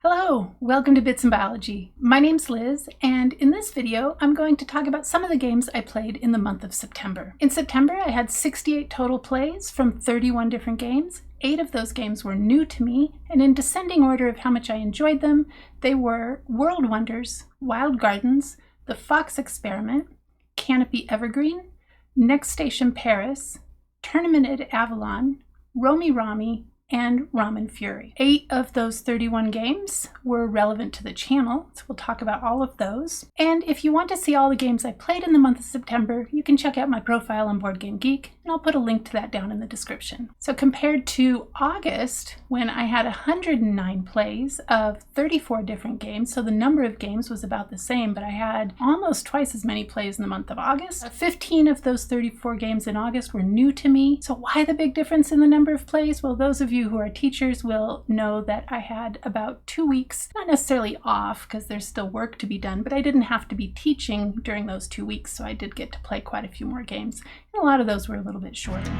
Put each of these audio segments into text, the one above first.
Hello, welcome to Bits in Biology. My name's Liz, and in this video, I'm going to talk about some of the games I played in the month of September. In September, I had 68 total plays from 31 different games. 8 of those games were new to me, and in descending order of how much I enjoyed them, they were World Wonders, Wild Gardens, The Fox Experiment, Canopy Evergreen, Next Station Paris, Tournament at Avalon, Romy Rami, and Ramen Fury. 8 of those 31 games were relevant to the channel, so we'll talk about all of those. And if you want to see all the games I played in the month of September, you can check out my profile on BoardGameGeek, and I'll put a link to that down in the description. So compared to August, when I had 109 plays of 34 different games, so the number of games was about the same, but I had almost twice as many plays in the month of August. 15 of those 34 games in August were new to me. So why the big difference in the number of plays? Well, those of you who are teachers will know that I had about 2 weeks, not necessarily off because there's still work to be done, but I didn't have to be teaching during those 2 weeks, so I did get to play quite a few more games. And a lot of those were a little bit shorter.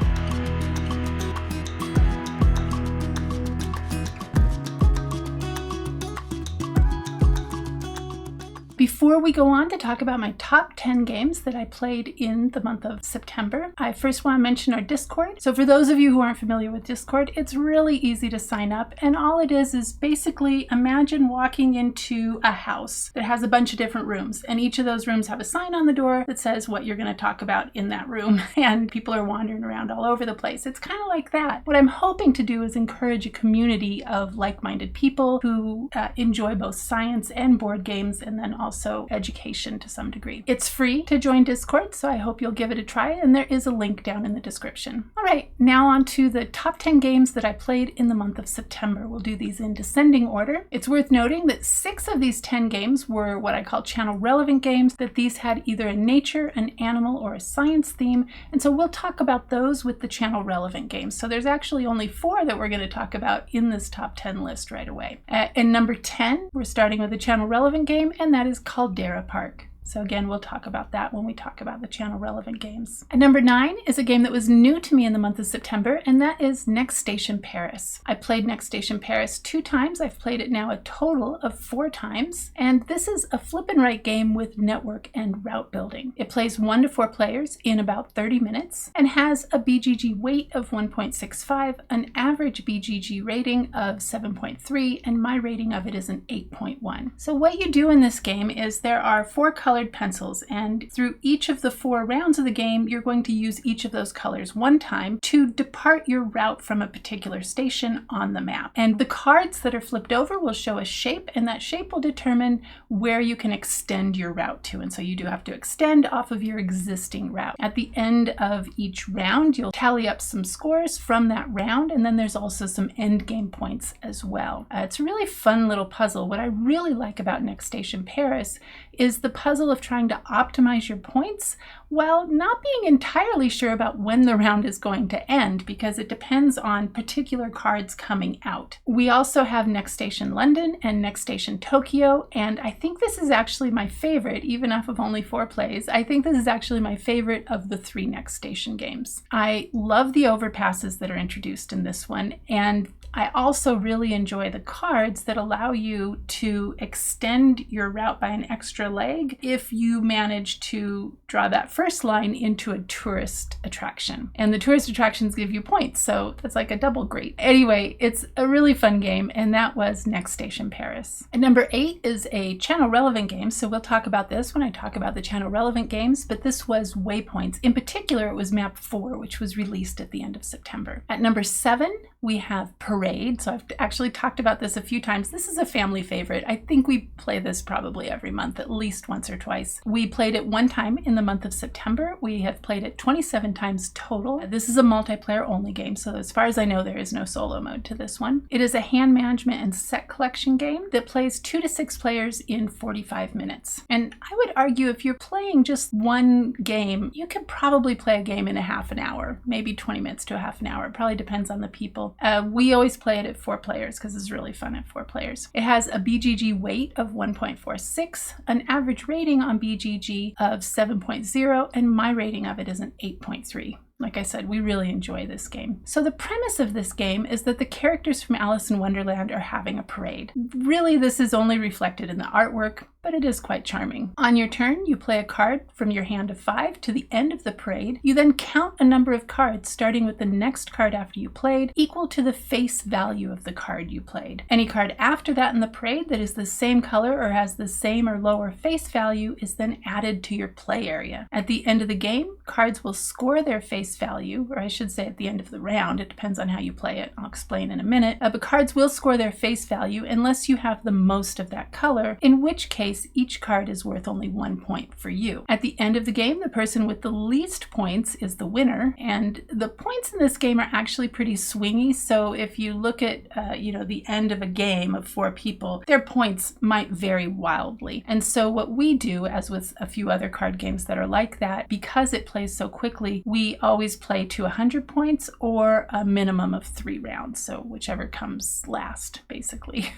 Before we go on to talk about my top 10 games that I played in the month of September, I first want to mention our Discord. So for those of you who aren't familiar with Discord, it's really easy to sign up, and all it is basically imagine walking into a house that has a bunch of different rooms, and each of those rooms have a sign on the door that says what you're going to talk about in that room, and people are wandering around all over the place. It's kind of like that. What I'm hoping to do is encourage a community of like-minded people who enjoy both science and board games, and then also education to some degree. It's free to join Discord, so I hope you'll give it a try, and there is a link down in the description. All right, now on to the top 10 games that I played in the month of September. We'll do these in descending order. It's worth noting that 6 of these 10 games were what I call channel relevant games, that these had either a nature, an animal, or a science theme, and so we'll talk about those with the channel relevant games. So there's actually only 4 that we're going to talk about in this top 10 list right away. In number 10, we're starting with a channel relevant game, and that is Caldera Park. So again, we'll talk about that when we talk about the channel relevant games. And number 9 is a game that was new to me in the month of September, and that is Next Station Paris. I played Next Station Paris 2 times. I've played it now a total of 4 times. And this is a flip and write game with network and route building. It plays 1 to 4 players in about 30 minutes and has a BGG weight of 1.65, an average BGG rating of 7.3, and my rating of it is an 8.1. So what you do in this game is there are 4 colored pencils, and through each of the 4 rounds of the game, you're going to use each of those colors one time to depart your route from a particular station on the map. And the cards that are flipped over will show a shape, and that shape will determine where you can extend your route to. And so you do have to extend off of your existing route. At the end of each round, you'll tally up some scores from that round, and then there's also some end game points as well. It's a really fun little puzzle. What I really like about Next Station Paris is the puzzle of trying to optimize your points while not being entirely sure about when the round is going to end, because it depends on particular cards coming out. We also have Next Station London and Next Station Tokyo, and I think this is actually my favorite, even off of only 4 plays. I think this is actually my favorite of the 3 Next Station games. I love the overpasses that are introduced in this one, and I also really enjoy the cards that allow you to extend your route by an extra leg if you manage to draw that first line into a tourist attraction. And the tourist attractions give you points, so that's like a double great. Anyway, it's a really fun game, and that was Next Station Paris. And number 8 is a channel relevant game, so we'll talk about this when I talk about the channel relevant games, but this was Waypoints. In particular, it was map 4, which was released at the end of September. At number 7, we have Parade. So I've actually talked about this a few times. This is a family favorite. I think we play this probably every month, at least once or twice. We played it 1 time in the month of September. We have played it 27 times total. This is a multiplayer only game, so as far as I know, there is no solo mode to this one. It is a hand management and set collection game that plays 2 to 6 players in 45 minutes. And I would argue if you're playing just 1 game, you could probably play a game in a half an hour, maybe 20 minutes to a half an hour. It probably depends on the people. We always play it at 4 players because it's really fun at 4 players. It has a BGG weight of 1.46, an average rating on BGG of 7.0, and my rating of it is an 8.3. Like I said, we really enjoy this game. So the premise of this game is that the characters from Alice in Wonderland are having a parade. Really, this is only reflected in the artwork, but it is quite charming. On your turn, you play a card from your hand of 5 to the end of the parade. You then count a number of cards, starting with the next card after you played, equal to the face value of the card you played. Any card after that in the parade that is the same color or has the same or lower face value is then added to your play area. At the end of the game, cards will score their face value, or I should say at the end of the round. It depends on how you play it. I'll explain in a minute. But cards will score their face value unless you have the most of that color, in which case each card is worth only 1 point for you. At the end of the game, the person with the least points is the winner, and the points in this game are actually pretty swingy. So if you look at the end of a game of 4 people, their points might vary wildly. And so what we do, as with a few other card games that are like that, because it plays so quickly, we always play to 100 points or a minimum of 3 rounds. So whichever comes last, basically.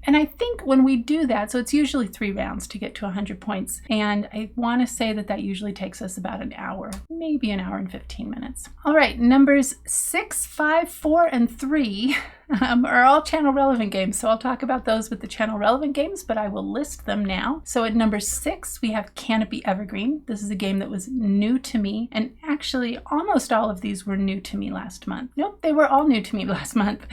And I think when we do that, so it's usually 3 rounds to get to 100 points. And I want to say that usually takes us about an hour, maybe an hour and 15 minutes. All right, numbers 6, 5, 4, and 3 are all channel relevant games. So I'll talk about those with the channel relevant games, but I will list them now. So at number 6, we have Canopy Evergreen. This is a game that was new to me. And actually, almost all of these were new to me last month. Nope, they were all new to me last month.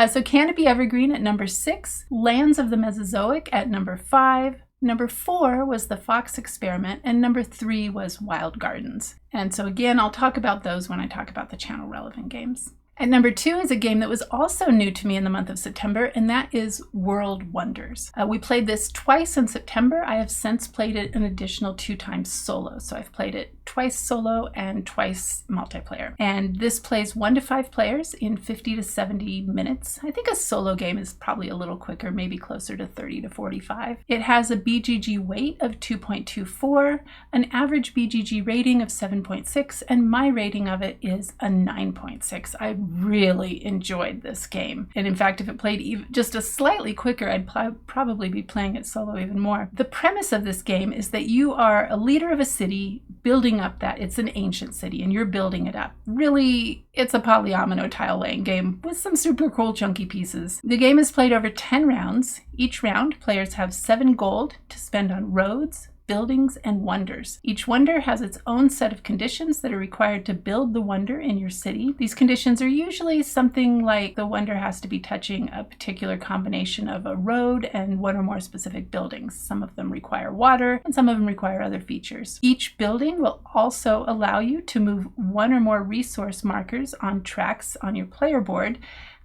So Canopy Evergreen at number 6, Lands of the Mesozoic at number 5, number 4 was The Fox Experiment, and number 3 was Wild Gardens. And so again, I'll talk about those when I talk about the channel relevant games. At number 2 is a game that was also new to me in the month of September, and that is World Wonders. We played this twice in September. I have since played it an additional 2 times solo. So I've played it twice solo and twice multiplayer. And this plays 1 to 5 players in 50 to 70 minutes. I think a solo game is probably a little quicker, maybe closer to 30 to 45. It has a BGG weight of 2.24, an average BGG rating of 7.6, and my rating of it is a 9.6. I really enjoyed this game. And in fact, if it played just a slightly quicker, I'd probably be playing it solo even more. The premise of this game is that you are a leader of a city building up that. It's an ancient city and you're building it up. Really, it's a polyomino tile laying game with some super cool chunky pieces. The game is played over 10 rounds. Each round, players have 7 gold to spend on roads, buildings, and wonders. Each wonder has its own set of conditions that are required to build the wonder in your city. These conditions are usually something like the wonder has to be touching a particular combination of a road and 1 or more specific buildings. Some of them require water and some of them require other features. Each building will also allow you to move 1 or more resource markers on tracks on your player board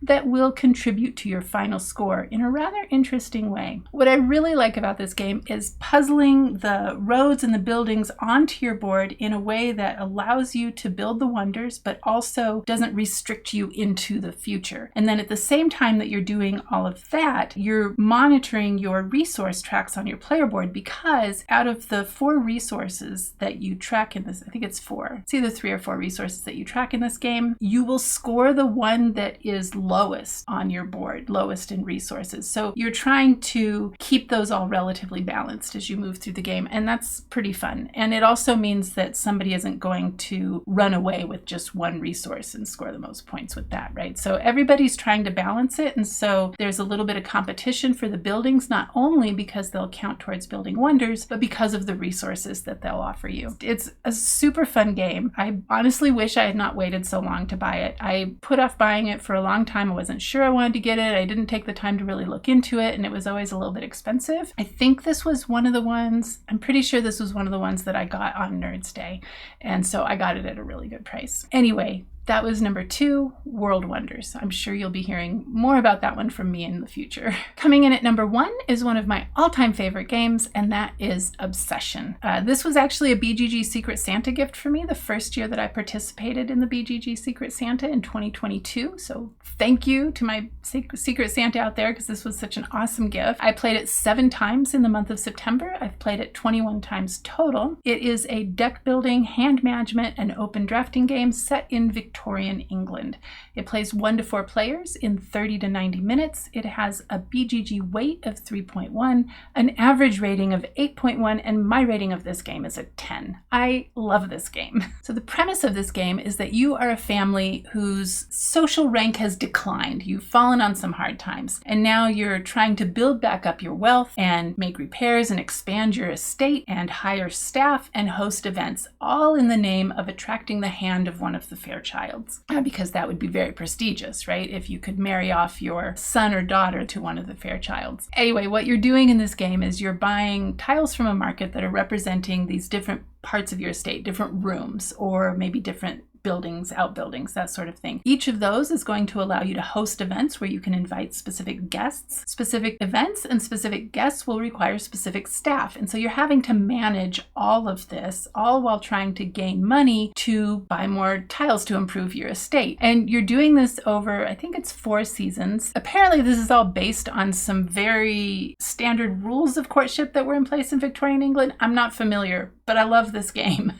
that will contribute to your final score in a rather interesting way. What I really like about this game is puzzling the roads and the buildings onto your board in a way that allows you to build the wonders, but also doesn't restrict you into the future. And then at the same time that you're doing all of that, you're monitoring your resource tracks on your player board, because out of the 4 resources that you track in this, I think it's 4, it's either 3 or 4 resources that you track in this game, you will score the one that is lowest on your board, lowest in resources. So you're trying to keep those all relatively balanced as you move through the game, and that's pretty fun. And it also means that somebody isn't going to run away with just 1 resource and score the most points with that, right? So everybody's trying to balance it, and so there's a little bit of competition for the buildings, not only because they'll count towards building wonders, but because of the resources that they'll offer you. It's a super fun game. I honestly wish I had not waited so long to buy it. I put off buying it for a long time. I wasn't sure I wanted to get it. I didn't take the time to really look into it, and it was always a little bit expensive. I think this was one of the ones, I'm pretty sure this was one of the ones that I got on Nerds Day, and so I got it at a really good price. Anyway, that was number 2, World Wonders. I'm sure you'll be hearing more about that one from me in the future. Coming in at number 1 is one of my all-time favorite games, and that is Obsession. This was actually a BGG Secret Santa gift for me the first year that I participated in the BGG Secret Santa in 2022. So thank you to my Secret Santa out there, because this was such an awesome gift. I played it 7 times in the month of September. I've played it 21 times total. It is a deck building, hand management, and open drafting game set in Victoria Victorian England. It plays 1 to 4 players in 30 to 90 minutes. It has a BGG weight of 3.1, an average rating of 8.1, and my rating of this game is a 10. I love this game. So the premise of this game is that you are a family whose social rank has declined. You've fallen on some hard times, and now you're trying to build back up your wealth and make repairs and expand your estate and hire staff and host events, all in the name of attracting the hand of one of the Fairchilds, because that would be very prestigious, right? If you could marry off your son or daughter to one of the Fairchilds. Anyway, what you're doing in this game is you're buying tiles from a market that are representing these different parts of your estate, different rooms, or maybe different buildings, outbuildings, that sort of thing. Each of those is going to allow you to host events where you can invite specific guests. Specific events and specific guests will require specific staff. And so you're having to manage all of this, all while trying to gain money to buy more tiles to improve your estate. And you're doing this over, I think it's 4 seasons. Apparently this is all based on some very standard rules of courtship that were in place in Victorian England. I'm not familiar, but I love this game.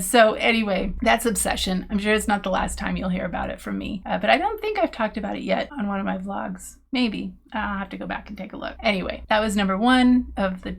So anyway, that's Obsession. I'm sure it's not the last time you'll hear about it from me, but I don't think I've talked about it yet on one of my vlogs. Maybe. I'll have to go back and take a look. Anyway, that was number 1 of the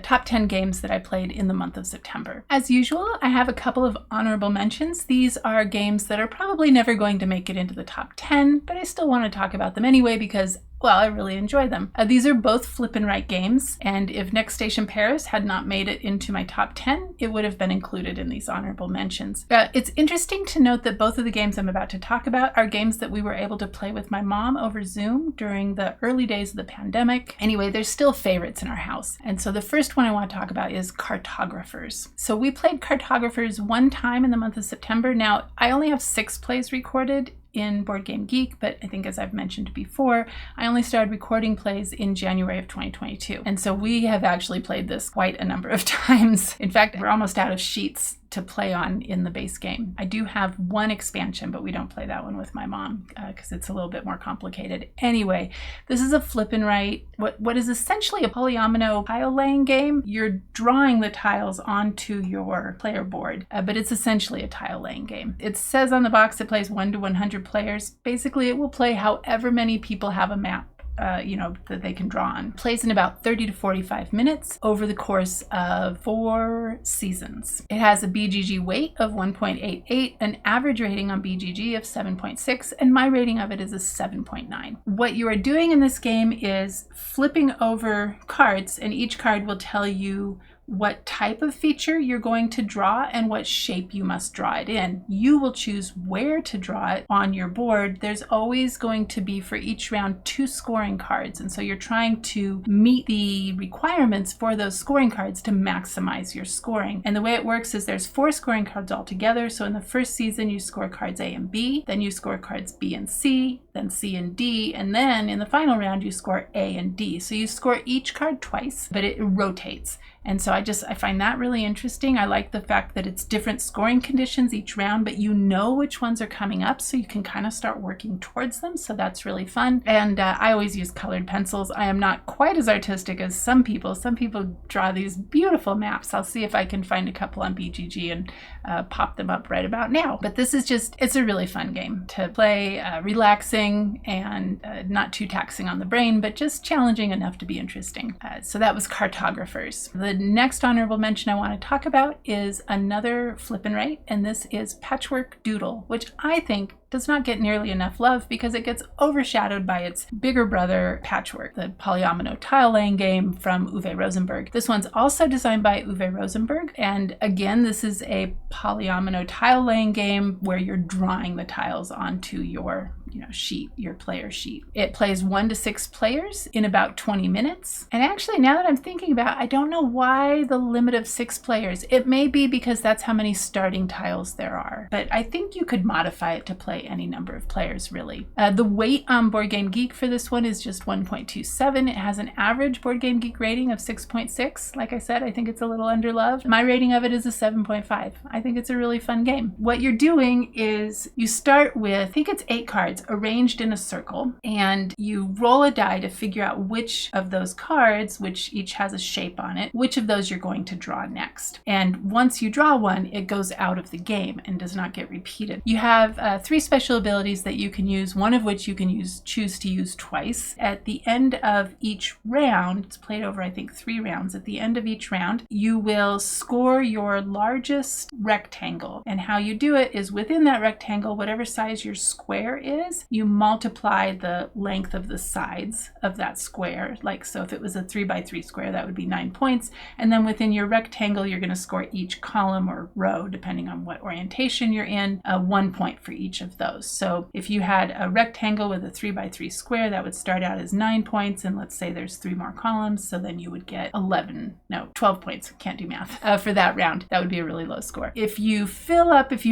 top 10 games that I played in the month of September. As usual, I have a couple of honorable mentions. These are games that are probably never going to make it into the top 10, but I still want to talk about them anyway because, well, I really enjoy them. These are both flip and write games, and if Next Station Paris had not made it into my top 10, it would have been included in these honorable mentions. It's interesting to note that both of the games I'm about to talk about are games that we were able to play with my mom over Zoom during the early days of the pandemic. Anyway, they're still favorites in our house. And so the first one I want to talk about is Cartographers. So we played Cartographers 1 time in the month of September. Now, I only have 6 plays recorded in Board Game Geek, but I think as I've mentioned before, I only started recording plays in January of 2022. And so we have actually played this quite a number of times. In fact, we're almost out of sheets to play on in the base game. I do have 1 expansion, but we don't play that one with my mom because it's a little bit more complicated. Anyway, this is a flip and write, what is essentially a polyomino tile laying game. You're drawing the tiles onto your player board, but it's essentially a tile laying game. It says on the box it plays 1 to 100 players. Basically, it will play however many people have a map that they can draw on. Plays in about 30 to 45 minutes over the course of 4 seasons. It has a BGG weight of 1.88, an average rating on BGG of 7.6, and my rating of it is a 7.9. What you are doing in this game is flipping over cards, and each card will tell you what type of feature you're going to draw and what shape you must draw it in. You will choose where to draw it on your board. There's always going to be, for each round, 2 scoring cards, and so you're trying to meet the requirements for those scoring cards to maximize your scoring. And the way it works is there's 4 scoring cards altogether. So in the first season you score cards A and B, then you score cards B and C, then C and D, and then in the final round you score A and D. So you score each card twice, but it rotates. And so I find that really interesting. I like the fact that it's different scoring conditions each round, but you know which ones are coming up, so you can kind of start working towards them. So that's really fun. And I always use colored pencils. I am not quite as artistic as some people. Some people draw these beautiful maps. I'll see if I can find a couple on BGG and pop them up right about now. But this is it's a really fun game to play, relaxing and not too taxing on the brain, but just challenging enough to be interesting. So that was Cartographers. The next honorable mention I want to talk about is another flip and write, and this is Patchwork Doodle, which I think does not get nearly enough love because it gets overshadowed by its bigger brother, Patchwork, the polyomino tile laying game from Uwe Rosenberg. This one's also designed by Uwe Rosenberg, and again, this is a polyomino tile laying game where you're drawing the tiles onto your sheet, your player sheet. It plays 1 to 6 players in about 20 minutes. And actually, now that I'm thinking about it, I don't know why the limit of 6 players. It may be because that's how many starting tiles there are, but I think you could modify it to play any number of players, really. The weight on Board Game Geek for this one is just 1.27. It has an average Board Game Geek rating of 6.6. Like I said, I think it's a little underloved. My rating of it is a 7.5. I think it's a really fun game. What you're doing is you start with, I think it's 8 cards. cards arranged in a circle, and you roll a die to figure out which of those cards, which each has a shape on it, which of those you're going to draw next. And once you draw one, it goes out of the game and does not get repeated. You have 3 special abilities that you can use, one of which you can choose to use twice. At the end of each round, it's played over I think 3 rounds, at the end of each round, you will score your largest rectangle. And how you do it is within that rectangle, whatever size your square is, you multiply the length of the sides of that square. Like, so if it was a 3x3 square, that would be 9 points. And then within your rectangle, you're going to score each column or row, depending on what orientation you're in, 1 point for each of those. So if you had a rectangle with a 3x3 square, that would start out as 9 points. And let's say there's 3 more columns. So then you would get 12 points. Can't do math for that round. That would be a really low score. If you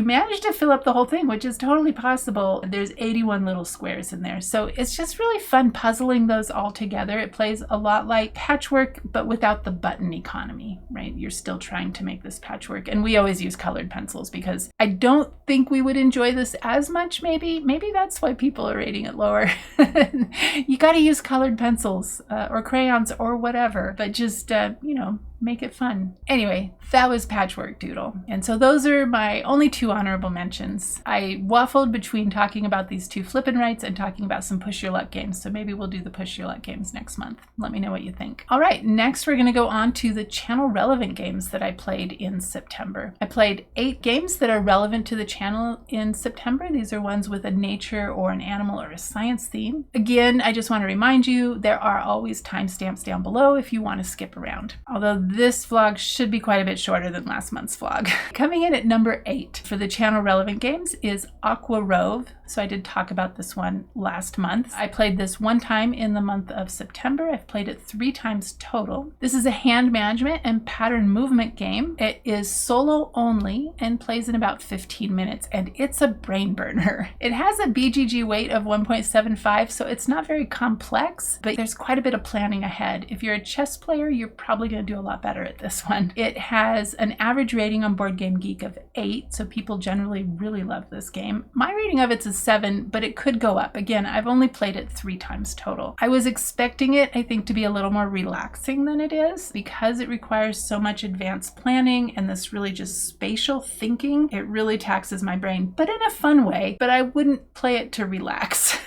manage to fill up the whole thing, which is totally possible, there's 81 little squares in there. So it's just really fun puzzling those all together. It plays a lot like Patchwork, but without the button economy, right? You're still trying to make this patchwork. And we always use colored pencils because I don't think we would enjoy this as much. Maybe that's why people are rating it lower. You got to use colored pencils or crayons or whatever, but just, make it fun. Anyway, that was Patchwork Doodle. And so those are my only 2 honorable mentions. I waffled between talking about these 2 flip and writes and talking about some push your luck games. So maybe we'll do the push your luck games next month. Let me know what you think. All right, next we're going to go on to the channel relevant games that I played in September. I played 8 games that are relevant to the channel in September. These are ones with a nature or an animal or a science theme. Again, I just want to remind you, there are always timestamps down below if you want to skip around. Although this vlog should be quite a bit shorter than last month's vlog. Coming in at number 8 for the channel relevant games is Aqua ROVE. So I did talk about this one last month. I played this 1 time in the month of September. I've played it 3 times total. This is a hand management and pattern movement game. It is solo only and plays in about 15 minutes, and it's a brain burner. It has a BGG weight of 1.75, so it's not very complex, but there's quite a bit of planning ahead. If you're a chess player, you're probably going to do a lot better at this one. It has an average rating on Board Game Geek of 8, so people generally really love this game. My rating of it's a 7, but it could go up. Again, I've only played it 3 times total. I was expecting it, I think, to be a little more relaxing than it is because it requires so much advanced planning and this really just spatial thinking. It really taxes my brain, but in a fun way. But I wouldn't play it to relax.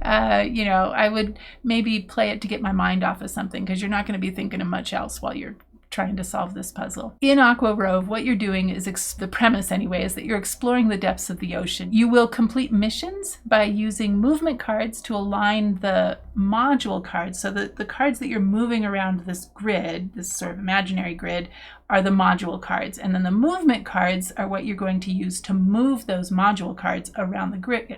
I would maybe play it to get my mind off of something because you're not going to be thinking of much else while you're trying to solve this puzzle. In Aqua ROVE, what you're doing is, the premise anyway, is that you're exploring the depths of the ocean. You will complete missions by using movement cards to align the module cards, so that the cards that you're moving around this grid, this sort of imaginary grid, are the module cards. And then the movement cards are what you're going to use to move those module cards around the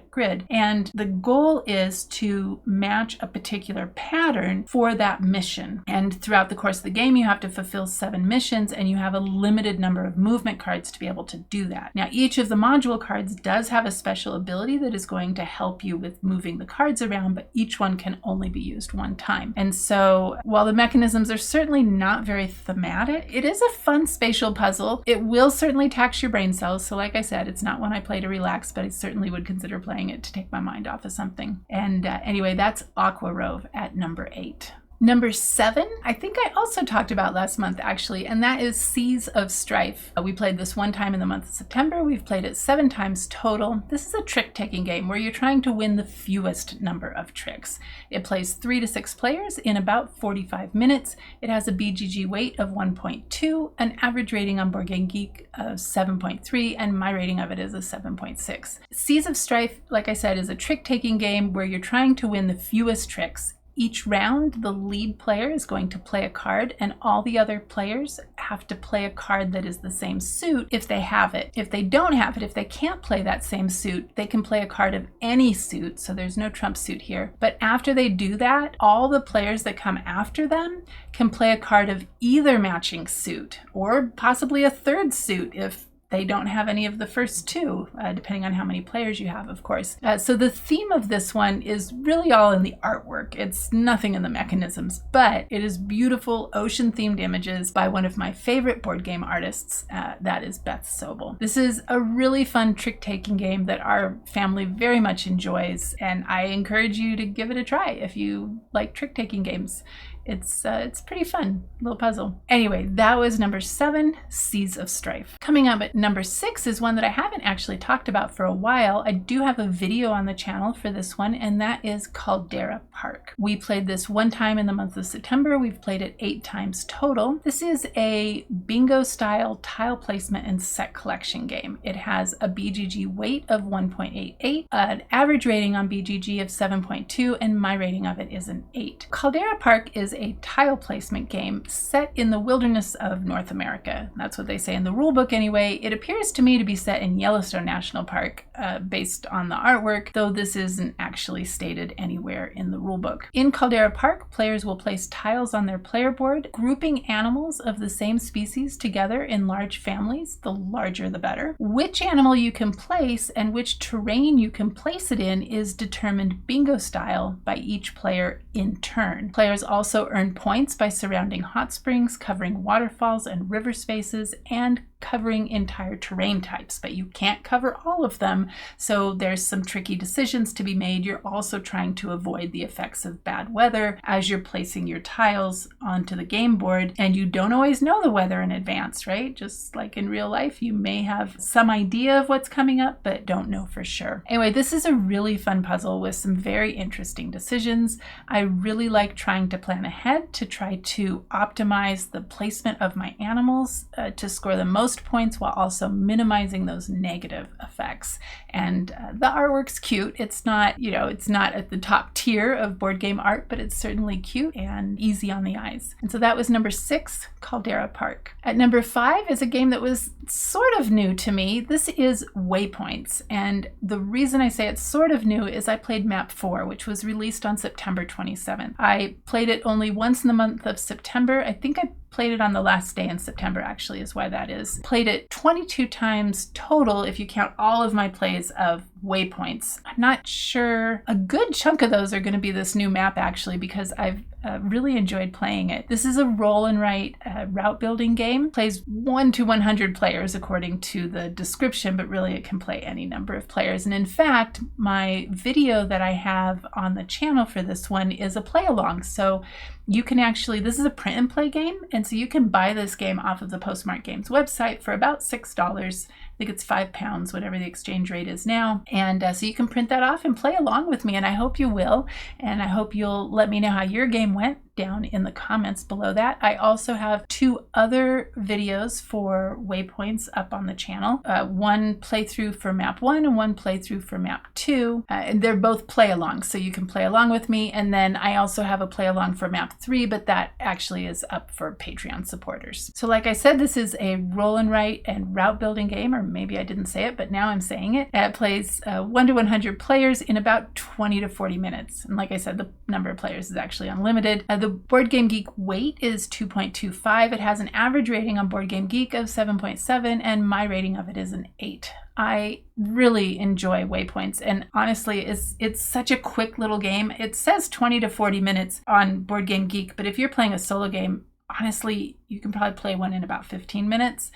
grid. And the goal is to match a particular pattern for that mission. And throughout the course of the game, you have to fulfill 7 missions, and you have a limited number of movement cards to be able to do that. Now, each of the module cards does have a special ability that is going to help you with moving the cards around, but each one can only be used 1 time. And so while the mechanisms are certainly not very thematic, it is a fun spatial puzzle. It will certainly tax your brain cells. So like I said, it's not one I play to relax, but I certainly would consider playing it to take my mind off of something. And anyway, that's Aqua ROVE at number 8. Number 7, I think I also talked about last month actually, and that is Seas of Strife. We played this 1 time in the month of September. We've played it 7 times total. This is a trick-taking game where you're trying to win the fewest number of tricks. It plays 3 to 6 players in about 45 minutes. It has a BGG weight of 1.2, an average rating on Board Game Geek of 7.3, and my rating of it is a 7.6. Seas of Strife, like I said, is a trick-taking game where you're trying to win the fewest tricks. Each round, the lead player is going to play a card, and all the other players have to play a card that is the same suit if they have it. If they don't have it, if they can't play that same suit, they can play a card of any suit, so there's no trump suit here. But after they do that, all the players that come after them can play a card of either matching suit, or possibly a third suit if they don't have any of the first two, depending on how many players you have, of course. So the theme of this one is really all in the artwork. It's nothing in the mechanisms, but it is beautiful ocean-themed images by one of my favorite board game artists, that is Beth Sobel. This is a really fun trick-taking game that our family very much enjoys, and I encourage you to give it a try if you like trick-taking games. It's pretty fun, little puzzle. Anyway, that was number 7, Seas of Strife. Coming up at number 6 is one that I haven't actually talked about for a while. I do have a video on the channel for this one, and that is Caldera Park. We played this one time in the month of September. We've played it 8 times total. This is a bingo-style tile placement and set collection game. It has a BGG weight of 1.88, an average rating on BGG of 7.2, and my rating of it is an 8. Caldera Park is a tile placement game set in the wilderness of North America. That's what they say in the rulebook anyway. It appears to me to be set in Yellowstone National Park based on the artwork, though this isn't actually stated anywhere in the rulebook. In Caldera Park, players will place tiles on their player board, grouping animals of the same species together in large families, the larger the better. Which animal you can place and which terrain you can place it in is determined bingo style by each player in turn. Players also earn points by surrounding hot springs, covering waterfalls and river spaces, and covering entire terrain types, but you can't cover all of them, so there's some tricky decisions to be made. You're also trying to avoid the effects of bad weather as you're placing your tiles onto the game board, and you don't always know the weather in advance, right? Just like in real life, you may have some idea of what's coming up, but don't know for sure. Anyway, this is a really fun puzzle with some very interesting decisions. I really like trying to plan ahead to try to optimize the placement of my animals to score the most points while also minimizing those negative effects. And the artwork's cute. It's not, it's not at the top tier of board game art, but it's certainly cute and easy on the eyes. And so that was number 6, Caldera Park. At number 5 is a game that was sort of new to me. This is Waypoints. And the reason I say it's sort of new is I played map 4, which was released on September 27th. I played it only once in the month of September. I think I played it on the last day in September, actually, is why that is. Played it 22 times total if you count all of my plays of Waypoints. I'm not sure. A good chunk of those are going to be this new map, actually, because I've really enjoyed playing it. This is a roll and write route building game. Plays 1 to 100 players according to the description, but really it can play any number of players. And in fact, my video that I have on the channel for this one is a play along. So you can actually, this is a print and play game, and so you can buy this game off of the Postmark Games website for about $6. I think it's £5, whatever the exchange rate is now. And so you can print that off and play along with me, and I hope you will. And I hope you'll let me know how your game went down in the comments below that. I also have 2 other videos for Waypoints up on the channel. One playthrough for map 1 and one playthrough for map 2. And they're both play alongs, so you can play along with me. And then I also have a play along for map 3, but that actually is up for Patreon supporters. So like I said, this is a roll and write and route building game, or maybe I didn't say it, but now I'm saying it. It plays 1 to 100 players in about 20 to 40 minutes. And like I said, the number of players is actually unlimited. The Board Game Geek weight is 2.25. It has an average rating on Board Game Geek of 7.7, and my rating of it is an 8. I really enjoy Waypoints, and honestly, it's such a quick little game. It says 20 to 40 minutes on Board Game Geek, but if you're playing a solo game, honestly, you can probably play one in about 15 minutes.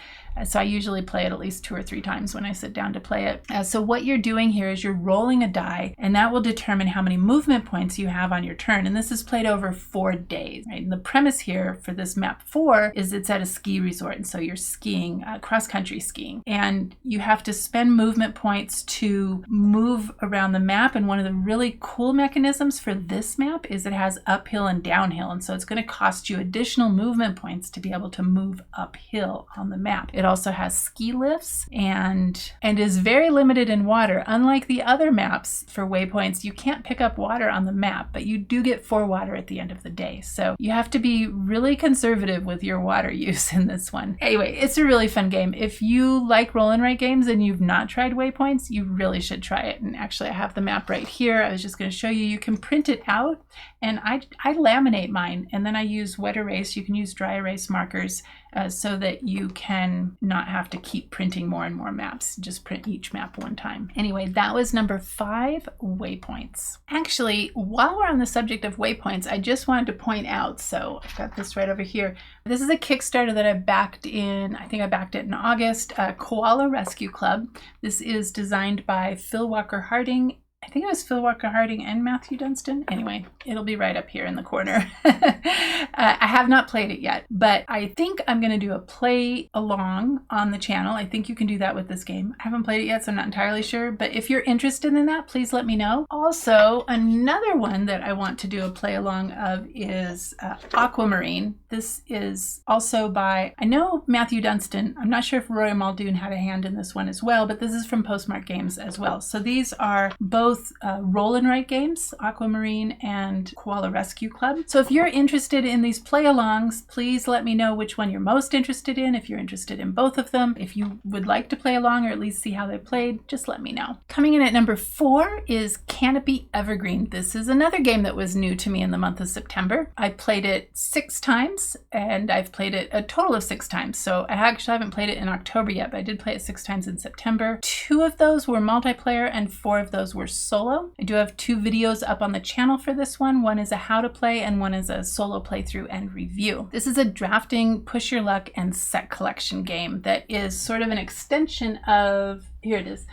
So I usually play it at least 2 or 3 times when I sit down to play it. So what you're doing here is you're rolling a die, and that will determine how many movement points you have on your turn. And this is played over 4 days, right? And the premise here for this map 4 is it's at a ski resort. And so you're skiing, cross-country skiing, and you have to spend movement points to move around the map. And one of the really cool mechanisms for this map is it has uphill and downhill. And so it's going to cost you additional movement points to be able to move uphill on the map. It also has ski lifts and is very limited in water. Unlike the other maps for Waypoints, you can't pick up water on the map, but you do get 4 water at the end of the day. So you have to be really conservative with your water use in this one. Anyway, it's a really fun game. If you like roll and write games and you've not tried Waypoints, you really should try it. And actually, I have the map right here. I was just going to show you. You can print it out, and I laminate mine, and then I use wet erase. You can use dry erase resource markers so that you can not have to keep printing more and more maps. Just print each map one time. Anyway, that was number 5, Waypoints. Actually, while we're on the subject of waypoints, I just wanted to point out, so I've got this right over here. This is a Kickstarter that I backed in, I think I backed it in August, Koala Rescue Club. This is designed by Phil Walker Harding. I think it was Phil Walker Harding and Matthew Dunstan. Anyway, it'll be right up here in the corner. I have not played it yet, but I think I'm going to do a play along on the channel. I think you can do that with this game. I haven't played it yet, so I'm not entirely sure, but if you're interested in that, please let me know. Also, another one that I want to do a play along of is Aquamarine. This is also by, I know Matthew Dunstan. I'm not sure if Roy Muldoon had a hand in this one as well, but this is from Postmark Games as well. So these are both roll and write games, Aquamarine and Koala Rescue Club. So if you're interested in these play-alongs, please let me know which one you're most interested in. If you're interested in both of them, if you would like to play along or at least see how they played, just let me know. Coming in at number 4 is Canopy Evergreen. This is another game that was new to me in the month of September. I played it 6 times and I've played it a total of 6 times. So I actually haven't played it in October yet, but I did play it 6 times in September. 2 of those were multiplayer and 4 of those were solo. I do have 2 videos up on the channel for this one. One is a how to play and one is a solo playthrough and review. This is a drafting, push your luck, and set collection game that is sort of an extension of, here it is,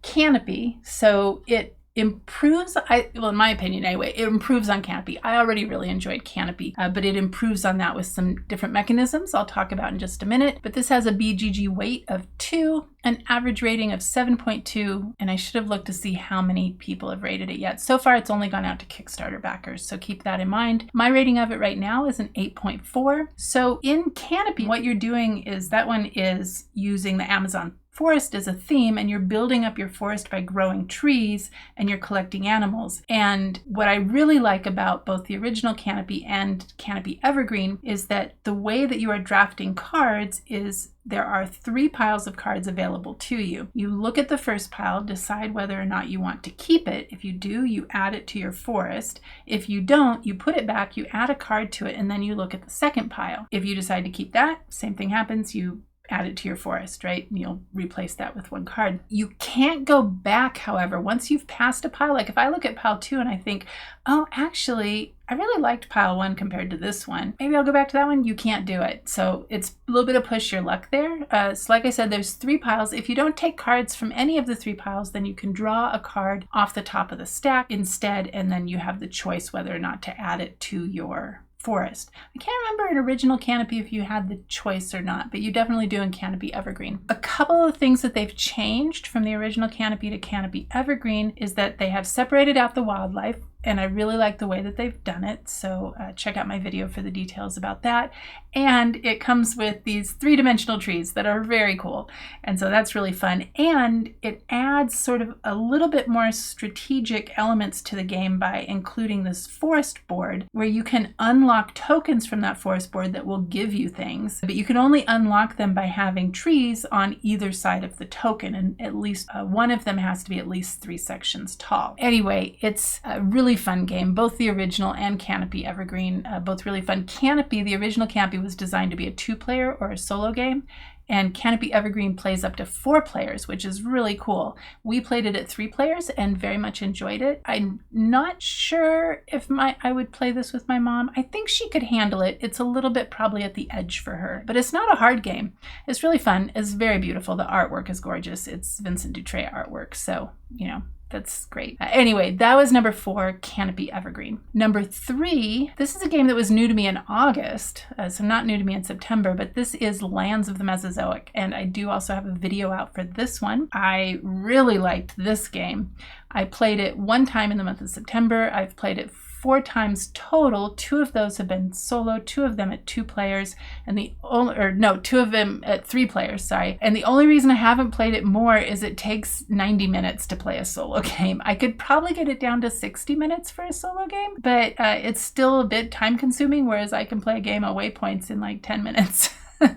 Canopy. So it improves, well, in my opinion anyway, it improves on Canopy. I already really enjoyed Canopy, but it improves on that with some different mechanisms I'll talk about in just a minute. But this has a BGG weight of 2, an average rating of 7.2, and I should have looked to see how many people have rated it yet. So far, it's only gone out to Kickstarter backers, so keep that in mind. My rating of it right now is an 8.4. So in Canopy, what you're doing is, that one is using the Amazon forest as a theme, and you're building up your forest by growing trees and you're collecting animals. And what I really like about both the original Canopy and Canopy Evergreen is that the way that you are drafting cards is there are 3 piles of cards available to you. You look at the first pile, decide whether or not you want to keep it. If you do, you add it to your forest. If you don't, you put it back, you add a card to it, and then you look at the second pile. If you decide to keep that, same thing happens. You add it to your forest, right? And you'll replace that with 1 card. You can't go back, however, once you've passed a pile. Like if I look at pile 2 and I think, oh, actually, I really liked pile 1 compared to this one. Maybe I'll go back to that one. You can't do it. So it's a little bit of push your luck there. So like I said, there's 3 piles. If you don't take cards from any of the 3 piles, then you can draw a card off the top of the stack instead, and then you have the choice whether or not to add it to your forest. I can't remember in original Canopy if you had the choice or not, but you definitely do in Canopy Evergreen. A couple of things that they've changed from the original Canopy to Canopy Evergreen is that they have separated out the wildlife, and I really like the way that they've done it. So check out my video for the details about that. And it comes with these 3-dimensional trees that are very cool. And so that's really fun. And it adds sort of a little bit more strategic elements to the game by including this forest board where you can unlock tokens from that forest board that will give you things, but you can only unlock them by having trees on either side of the token. And at least one of them has to be at least 3 sections tall. Anyway, it's a really fun game. Both the original and Canopy Evergreen, both really fun. Canopy, the original Canopy, was designed to be a 2-player or a solo game, and Canopy Evergreen plays up to 4 players, which is really cool. We played it at 3 players and very much enjoyed it. I'm not sure if I would play this with my mom. I think she could handle it. It's a little bit probably at the edge for her, but it's not a hard game. It's really fun. It's very beautiful. The artwork is gorgeous. It's Vincent Dutrait artwork, so, you know, that's great. Anyway, that was number 4, Canopy Evergreen. Number 3, this is a game that was new to me in August, so not new to me in September, but this is Lands of the Mesozoic, and I do also have a video out for this one. I really liked this game. I played it 1 time in the month of September. I've played it 4 times total. 2 of those have been solo, 2 of them at 2 players, and 2 of them at 3 players, sorry. And the only reason I haven't played it more is it takes 90 minutes to play a solo game. I could probably get it down to 60 minutes for a solo game, but it's still a bit time consuming, whereas I can play a game of Waypoints in like 10 minutes.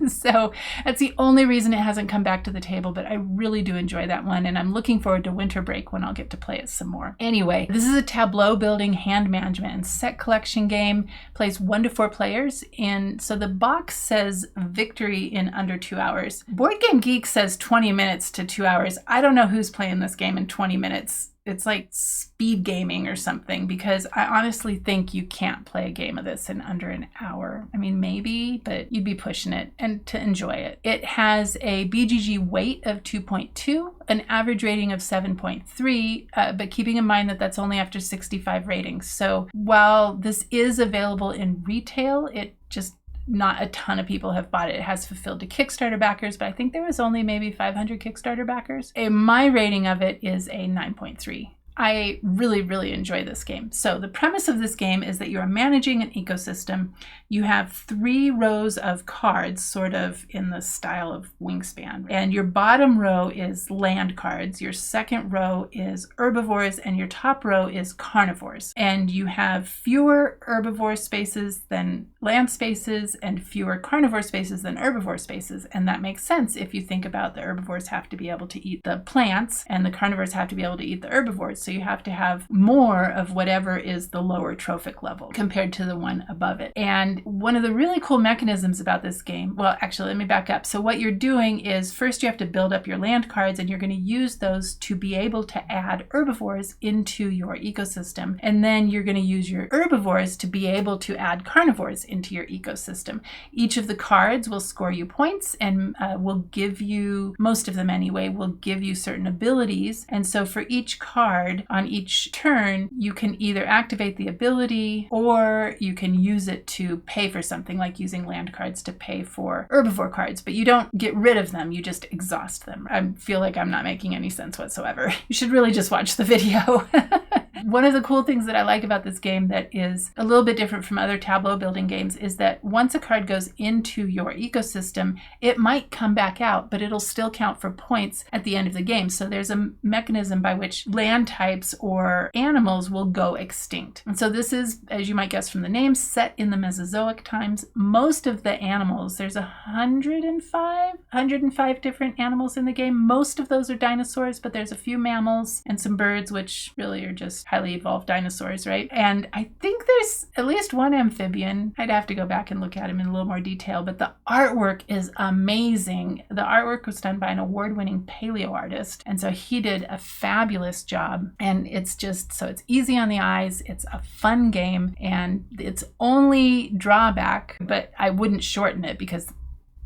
So that's the only reason it hasn't come back to the table, but I really do enjoy that one, and I'm looking forward to winter break when I'll get to play it some more. Anyway, this is a tableau building, hand management, and set collection game. Plays 1 to 4 players, and so the box says victory in under 2 hours. Board Game Geek says 20 minutes to 2 hours. I don't know who's playing this game in 20 minutes. It's like speed gaming or something, because I honestly think you can't play a game of this in under an hour. I mean, maybe, but you'd be pushing it and to enjoy it. It has a BGG weight of 2.2, an average rating of 7.3, but keeping in mind that that's only after 65 ratings. So while this is available in retail, it just not a ton of people have bought it. It has fulfilled to Kickstarter backers, but I think there was only maybe 500 Kickstarter backers. My rating of it is a 9.3. I really, really enjoy this game. So the premise of this game is that you are managing an ecosystem. You have 3 rows of cards, sort of in the style of Wingspan. And your bottom row is land cards. Your second row is herbivores, and your top row is carnivores. And you have fewer herbivore spaces than land spaces and fewer carnivore spaces than herbivore spaces. And that makes sense if you think about the herbivores have to be able to eat the plants and the carnivores have to be able to eat the herbivores. So you have to have more of whatever is the lower trophic level compared to the one above it. And one of the really cool mechanisms about this game, well, actually, let me back up. So what you're doing is first you have to build up your land cards, and you're going to use those to be able to add herbivores into your ecosystem. And then you're going to use your herbivores to be able to add carnivores into your ecosystem. Each of the cards will score you points and will give you, most of them anyway, will give you certain abilities. And so for each card, on each turn, you can either activate the ability or you can use it to pay for something, like using land cards to pay for herbivore cards, but you don't get rid of them, you just exhaust them. I feel like I'm not making any sense whatsoever. You should really just watch the video. One of the cool things that I like about this game that is a little bit different from other tableau building games is that once a card goes into your ecosystem, it might come back out, but it'll still count for points at the end of the game. So there's a mechanism by which land types or animals will go extinct. And so this is, as you might guess from the name, set in the Mesozoic times. Most of the animals, there's 105 different animals in the game. Most of those are dinosaurs, but there's a few mammals and some birds, which really are just highly evolved dinosaurs, right? And I think there's at least one amphibian. I'd have to go back and look at him in a little more detail, but the artwork is amazing. The artwork was done by an award-winning paleo artist, and so he did a fabulous job. And it's just, so it's easy on the eyes, it's a fun game, and its only drawback, but I wouldn't shorten it because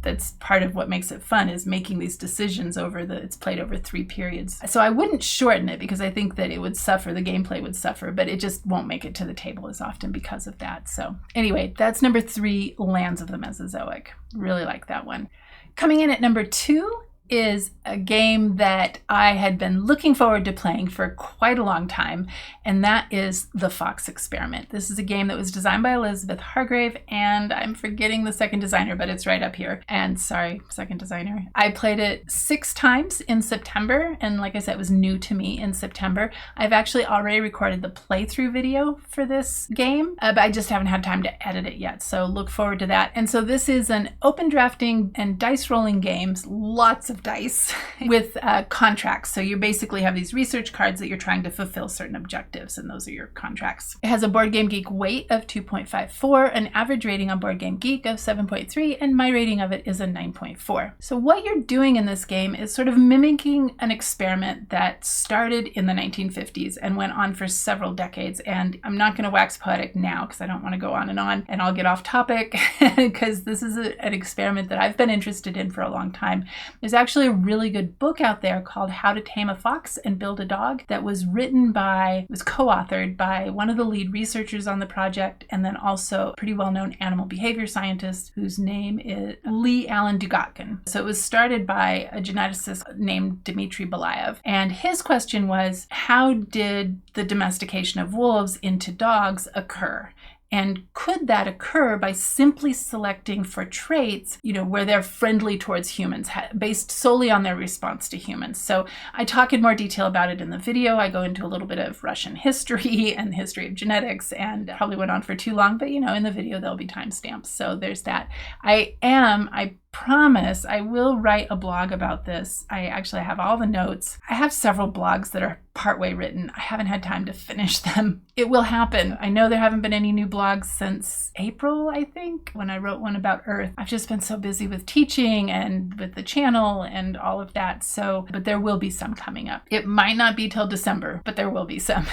that's part of what makes it fun, is making these decisions it's played over 3 periods. So I wouldn't shorten it because I think that it would suffer, the gameplay would suffer, but it just won't make it to the table as often because of that. So anyway, that's number 3, Lands of the Mesozoic. Really like that one. Coming in at number 2 is a game that I had been looking forward to playing for quite a long time, and that is The Fox Experiment. This is a game that was designed by Elizabeth Hargrave, and I'm forgetting the second designer, but it's right up here. And sorry, second designer. I played it 6 times in September, and like I said, it was new to me in September. I've actually already recorded the playthrough video for this game, but I just haven't had time to edit it yet, so look forward to that. And so this is an open drafting and dice rolling games, lots of dice with contracts. So you basically have these research cards that you're trying to fulfill certain objectives, and those are your contracts. It has a Board Game Geek weight of 2.54, an average rating on Board Game Geek of 7.3, and my rating of it is a 9.4. So what you're doing in this game is sort of mimicking an experiment that started in the 1950s and went on for several decades. And I'm not going to wax poetic now because I don't want to go on, and I'll get off topic because this is an experiment that I've been interested in for a long time. There's actually a really good book out there called How to Tame a Fox and Build a Dog that was co-authored by one of the lead researchers on the project, and then also a pretty well-known animal behavior scientist whose name is Lee Allen Dugatkin. So it was started by a geneticist named Dmitry Belayev, and his question was, how did the domestication of wolves into dogs occur? And could that occur by simply selecting for traits, where they're friendly towards humans, based solely on their response to humans? So I talk in more detail about it in the video. I go into a little bit of Russian history and the history of genetics, and probably went on for too long, but in the video there'll be timestamps. So there's that. I promise I will write a blog about this. I actually have all the notes. I have several blogs that are partway written. I haven't had time to finish them. It will happen. I know there haven't been any new blogs since April, I think, when I wrote one about Earth. I've just been so busy with teaching and with the channel and all of that. But there will be some coming up. It might not be till December, but there will be some.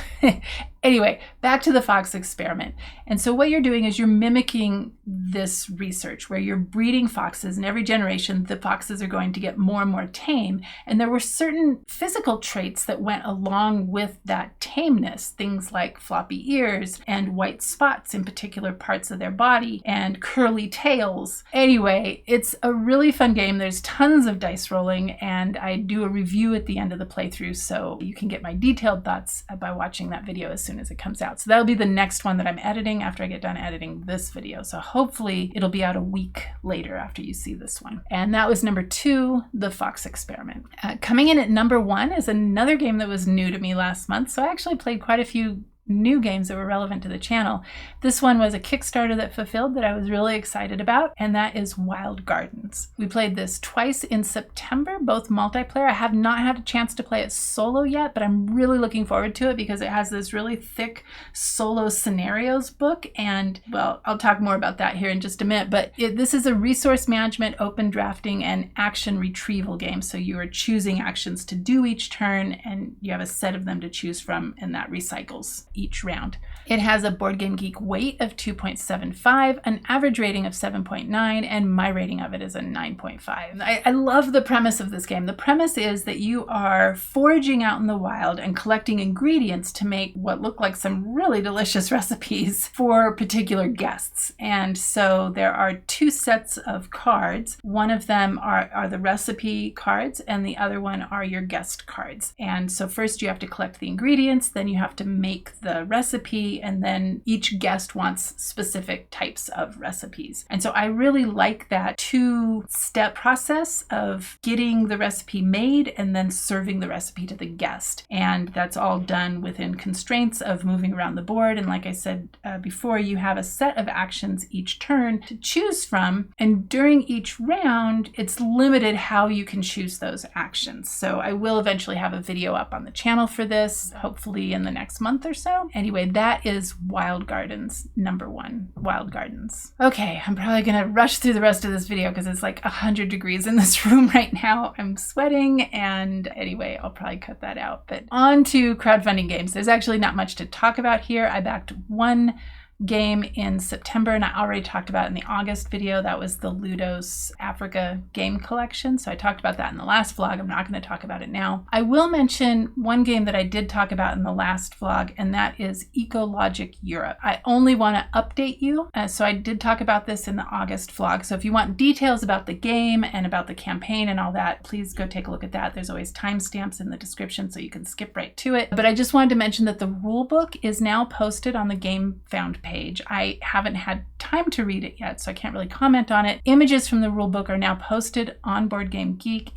Anyway, back to the fox experiment. And so what you're doing is you're mimicking this research where you're breeding foxes, and every generation the foxes are going to get more and more tame. And there were certain physical traits that went along with that tameness, things like floppy ears and white spots in particular parts of their body and curly tails. Anyway, it's a really fun game. There's tons of dice rolling, and I do a review at the end of the playthrough, so you can get my detailed thoughts by watching that video as soon as it comes out. So that'll be the next one that I'm editing after I get done editing this video. So hopefully it'll be out a week later after you see this one. And that was number 2, the fox experiment. Coming in at number 1 is another game that was new to me last month. So I actually played quite a few new games that were relevant to the channel. This one was a Kickstarter that fulfilled that I was really excited about, and that is Wild Gardens. We played this twice in September, both multiplayer. I have not had a chance to play it solo yet, but I'm really looking forward to it because it has this really thick solo scenarios book, and well, I'll talk more about that here in just a minute, but this is a resource management, open drafting, and action retrieval game. So you are choosing actions to do each turn, and you have a set of them to choose from, and that recycles each round. It has a Board Game Geek weight of 2.75, an average rating of 7.9, and my rating of it is a 9.5. I love the premise of this game. The premise is that you are foraging out in the wild and collecting ingredients to make what look like some really delicious recipes for particular guests. And so there are 2 sets of cards. One of them are the recipe cards, and the other one are your guest cards. And so first you have to collect the ingredients, then you have to make the recipe, and then each guest wants specific types of recipes. And so I really like that 2-step process of getting the recipe made and then serving the recipe to the guest. And that's all done within constraints of moving around the board. And like I said before, you have a set of actions each turn to choose from. And during each round, it's limited how you can choose those actions. So I will eventually have a video up on the channel for this, hopefully in the next month or so. Anyway, that is Wild Gardens, number 1, Wild Gardens. Okay, I'm probably gonna rush through the rest of this video because it's like 100 degrees in this room right now. I'm sweating, and anyway, I'll probably cut that out. But on to crowdfunding games. There's actually not much to talk about here. I backed one game in September, and I already talked about it in the August video. That was the Ludos Africa game collection. So I talked about that in the last vlog. I'm not going to talk about it now. I will mention one game that I did talk about in the last vlog, and that is EcoLogic Europe. I only want to update you. So I did talk about this in the August vlog. So if you want details about the game and about the campaign and all that, please go take a look at that. There's always timestamps in the description so you can skip right to it. But I just wanted to mention that the rule book is now posted on the Game Found page. I haven't had time to read it yet, so I can't really comment on it. Images from the rulebook are now posted on Board Game Geek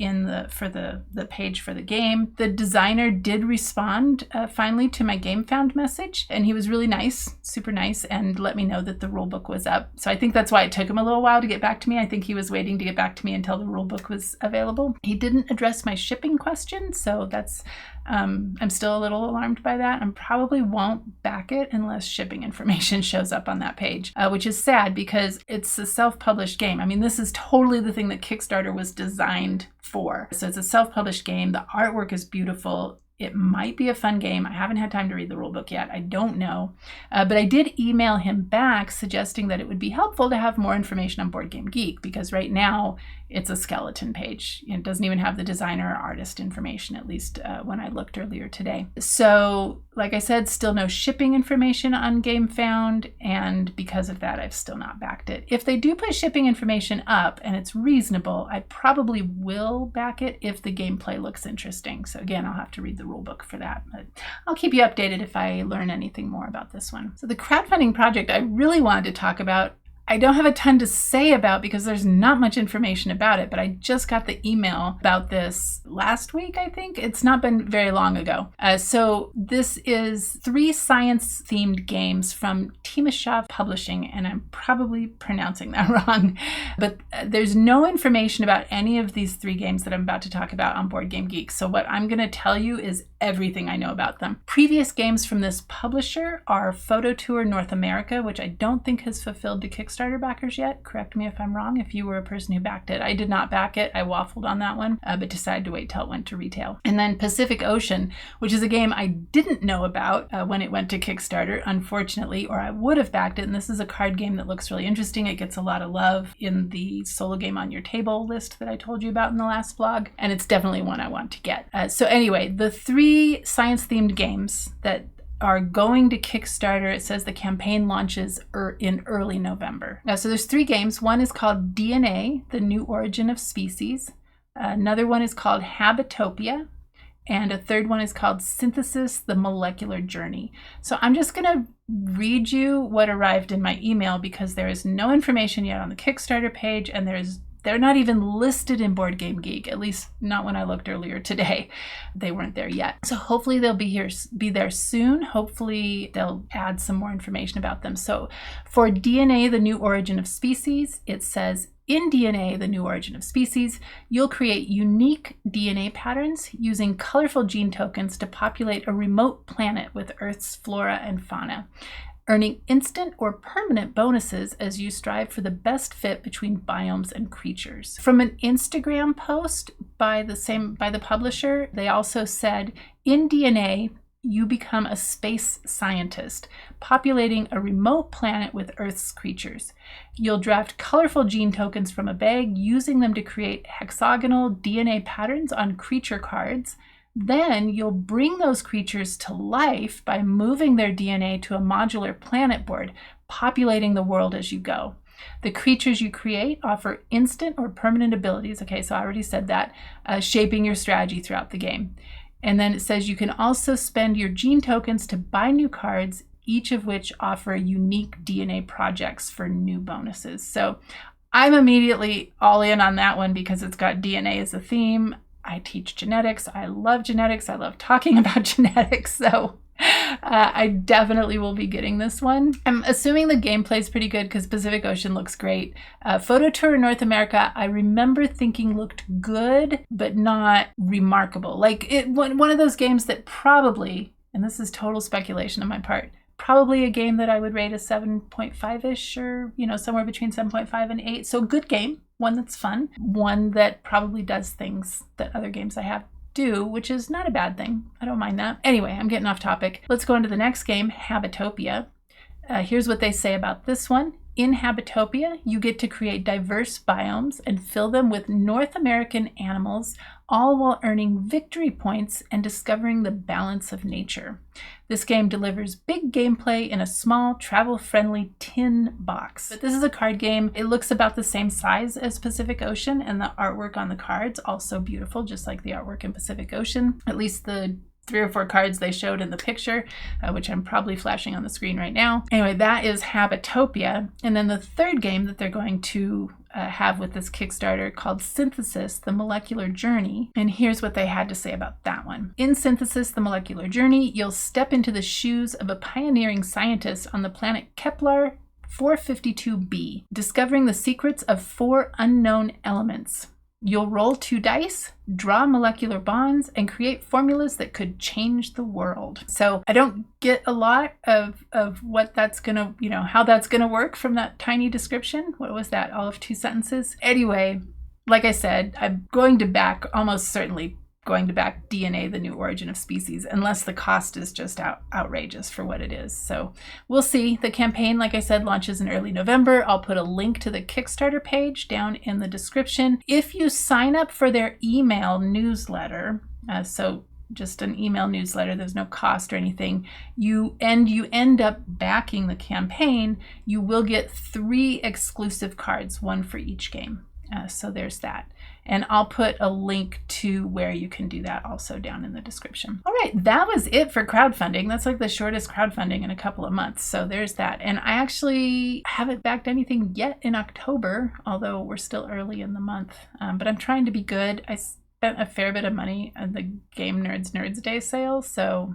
for the page for the game. The designer did respond finally to my Game Found message, and he was really nice, super nice, and let me know that the rulebook was up. So I think that's why it took him a little while to get back to me. I think he was waiting to get back to me until the rulebook was available. He didn't address my shipping question, so that's I'm still a little alarmed by that. I probably won't back it unless shipping information shows up on that page, which is sad because it's a self-published game. I mean, this is totally the thing that Kickstarter was designed for. So it's a self-published game. The artwork is beautiful. It might be a fun game. I haven't had time to read the rulebook yet. I don't know. But I did email him back suggesting that it would be helpful to have more information on Board Game Geek, because right now it's a skeleton page. It doesn't even have the designer or artist information, at least when I looked earlier today. So like I said, still no shipping information on Game Found, and because of that, I've still not backed it. If they do put shipping information up and it's reasonable, I probably will back it if the gameplay looks interesting. So again, I'll have to read the rulebook for that, but I'll keep you updated if I learn anything more about this one. So the crowdfunding project I really wanted to talk about I don't have a ton to say about because there's not much information about it, but I just got the email about this last week, I think. It's not been very long ago. So this is 3 science-themed games from Timashov Publishing, and I'm probably pronouncing that wrong, but there's no information about any of these 3 games that I'm about to talk about on Board Game Geek. So what I'm going to tell you is everything I know about them. Previous games from this publisher are Photo Tour North America, which I don't think has fulfilled the Kickstarter backers yet. Correct me if I'm wrong if you were a person who backed it. I did not back it. I waffled on that one, but decided to wait till it went to retail. And then Pacific Ocean, which is a game I didn't know about when it went to Kickstarter, unfortunately, or I would have backed it. And this is a card game that looks really interesting. It gets a lot of love in the solo game on your table list that I told you about in the last vlog. And it's definitely one I want to get. So anyway, the 3 science-themed games that are going to Kickstarter, it says the campaign launches in early November. Now, so there's 3 games. One is called DNA, The New Origin of Species. Another one is called Habitopia. And a third one is called Synthesis, The Molecular Journey. So I'm just going to read you what arrived in my email because there is no information yet on the Kickstarter page, and they're not even listed in Board Game Geek, at least not when I looked earlier today. They weren't there yet. So hopefully they'll be there soon. Hopefully they'll add some more information about them. So for DNA, The New Origin of Species, it says, in DNA, The New Origin of Species, you'll create unique DNA patterns using colorful gene tokens to populate a remote planet with Earth's flora and fauna, earning instant or permanent bonuses as you strive for the best fit between biomes and creatures. From an Instagram post by the publisher, they also said, in DNA, you become a space scientist, populating a remote planet with Earth's creatures. You'll draft colorful gene tokens from a bag, using them to create hexagonal DNA patterns on creature cards. Then you'll bring those creatures to life by moving their DNA to a modular planet board, populating the world as you go. The creatures you create offer instant or permanent abilities. Okay, so I already said that, shaping your strategy throughout the game. And then it says you can also spend your gene tokens to buy new cards, each of which offer unique DNA projects for new bonuses. So I'm immediately all in on that one because it's got DNA as a theme. I teach genetics. I love genetics. I love talking about genetics. So I definitely will be getting this one. I'm assuming the gameplay is pretty good because Pacific Ocean looks great. Photo Tour North America, I remember thinking looked good, but not remarkable. Like one of those games that probably, and this is total speculation on my part, probably a game that I would rate a 7.5-ish or, somewhere between 7.5 and 8. So good game, one that's fun, one that probably does things that other games I have do, which is not a bad thing. I don't mind that. Anyway, I'm getting off topic. Let's go on to the next game, Habitopia. Here's what they say about this one. In Habitopia, you get to create diverse biomes and fill them with North American animals, all while earning victory points and discovering the balance of nature. This game delivers big gameplay in a small, travel-friendly tin box. But this is a card game. It looks about the same size as Pacific Ocean, and the artwork on the cards also beautiful, just like the artwork in Pacific Ocean. At least the 3 or 4 cards they showed in the picture, which I'm probably flashing on the screen right now. Anyway, that is Habitopia. And then the third game that they're going to have with this Kickstarter called Synthesis, The Molecular Journey. And here's what they had to say about that one. In Synthesis, The Molecular Journey, you'll step into the shoes of a pioneering scientist on the planet Kepler 452b, discovering the secrets of 4 unknown elements. You'll roll 2 dice, draw molecular bonds, and create formulas that could change the world. So I don't get a lot of what that's gonna, how that's gonna work from that tiny description. What was that? All of 2 sentences? Anyway, like I said, I'm almost certainly going to back DNA, The New Origin of Species, unless the cost is just outrageous for what it is. So we'll see. The campaign, like I said, launches in early November. I'll put a link to the Kickstarter page down in the description. If you sign up for their email newsletter, so just an email newsletter, there's no cost or anything, you end up backing the campaign, you will get 3 exclusive cards, one for each game. So there's that. And I'll put a link to where you can do that also down in the description. All right, that was it for crowdfunding. That's like the shortest crowdfunding in a couple of months. So there's that. And I actually haven't backed anything yet in October, although we're still early in the month. But I'm trying to be good. I spent a fair bit of money on the Game Nerds Day sale. So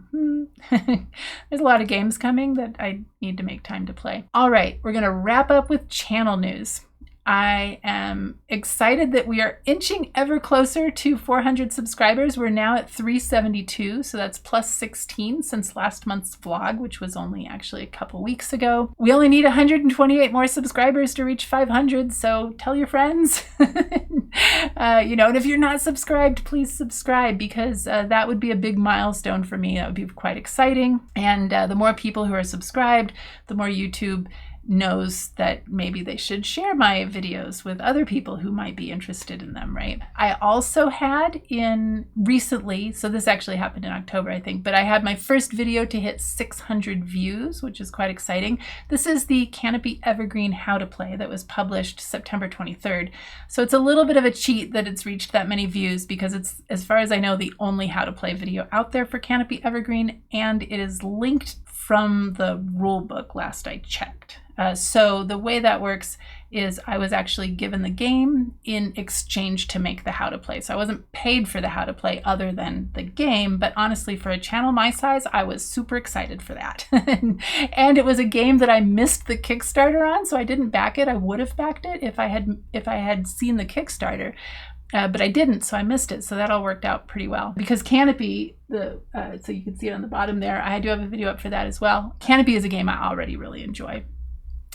there's a lot of games coming that I need to make time to play. All right, we're going to wrap up with channel news. I am excited that we are inching ever closer to 400 subscribers. We're now at 372, so that's plus 16 since last month's vlog, which was only actually a couple weeks ago. We only need 128 more subscribers to reach 500, so tell your friends. And if you're not subscribed, please subscribe, because that would be a big milestone for me. That would be quite exciting. And the more people who are subscribed, the more YouTube knows that maybe they should share my videos with other people who might be interested in them, right? I also had recently, so this actually happened in October, I think, but I had my first video to hit 600 views, which is quite exciting. This is the Canopy Evergreen How to Play that was published September 23rd. So it's a little bit of a cheat that it's reached that many views, because it's, as far as I know, the only How to Play video out there for Canopy Evergreen, and it is linked from the rule book last I checked. So the way that works is I was actually given the game in exchange to make the How to Play. So I wasn't paid for the How to Play other than the game, but honestly, for a channel my size, I was super excited for that. And it was a game that I missed the Kickstarter on, so I didn't back it. I would have backed it if I had seen the Kickstarter. But I didn't, so I missed it. So that all worked out pretty well. Because Canopy, so you can see it on the bottom there, I do have a video up for that as well. Canopy is a game I already really enjoy.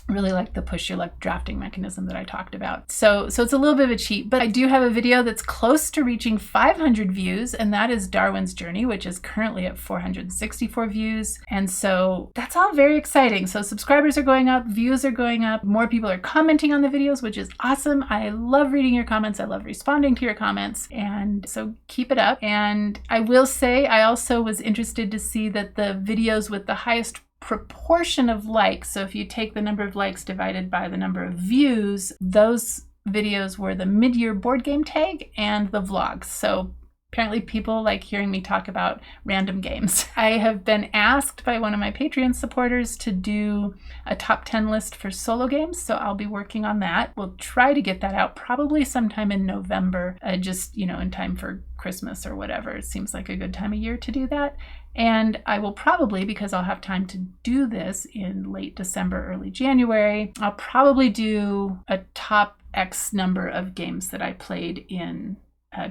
Really like the push your luck drafting mechanism that I talked about. So it's a little bit of a cheat, but I do have a video that's close to reaching 500 views, and that is Darwin's Journey, which is currently at 464 views. And so that's all very exciting. So subscribers are going up, views are going up, more people are commenting on the videos, which is awesome. I love reading your comments. I love responding to your comments. And so keep it up. And I will say, I also was interested to see that the videos with the highest proportion of likes, so if you take the number of likes divided by the number of views, those videos were the mid-year board game tag and the vlogs. So apparently people like hearing me talk about random games. I have been asked by one of my Patreon supporters to do a top 10 list for solo games, so I'll be working on that. We'll try to get that out probably sometime in November, just in time for Christmas or whatever. It seems like a good time of year to do that. And I will probably, because I'll have time to do this in late December, early January, I'll probably do a top X number of games that I played in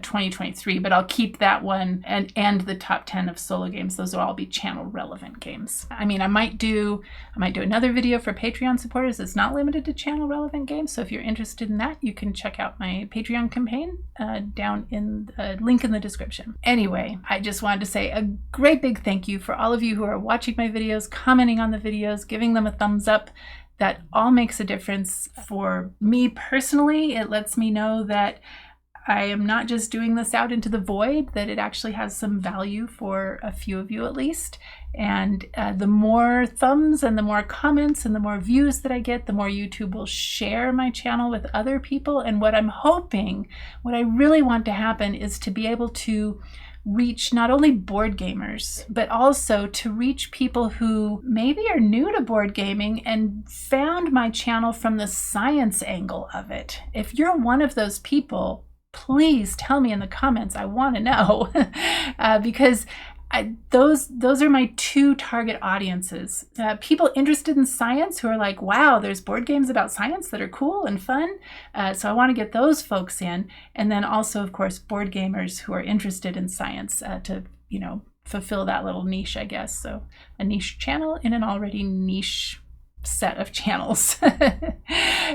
2023, but I'll keep that one and the top 10 of solo games. Those will all be channel relevant games. I mean, I might do another video for Patreon supporters that's not limited to channel relevant games. So if you're interested in that, you can check out my Patreon campaign down in the link in the description. Anyway, I just wanted to say a great big thank you for all of you who are watching my videos, commenting on the videos, giving them a thumbs up. That all makes a difference for me personally. It lets me know that I am not just doing this out into the void, that it actually has some value for a few of you at least. And the more thumbs and the more comments and the more views that I get, the more YouTube will share my channel with other people. And what I'm hoping, what I really want to happen is to be able to reach not only board gamers, but also to reach people who maybe are new to board gaming and found my channel from the science angle of it. If you're one of those people, please tell me in the comments. I want to know because those are my two target audiences. People interested in science who are like, wow, there's board games about science that are cool and fun. So I want to get those folks in. And then also, of course, board gamers who are interested in science to, fulfill that little niche, I guess. So a niche channel in an already niche set of channels.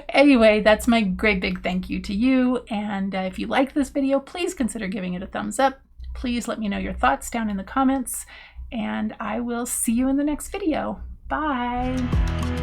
Anyway, that's my great big thank you to you. And if you like this video, please consider giving it a thumbs up. Please let me know your thoughts down in the comments, and I will see you in the next video. Bye.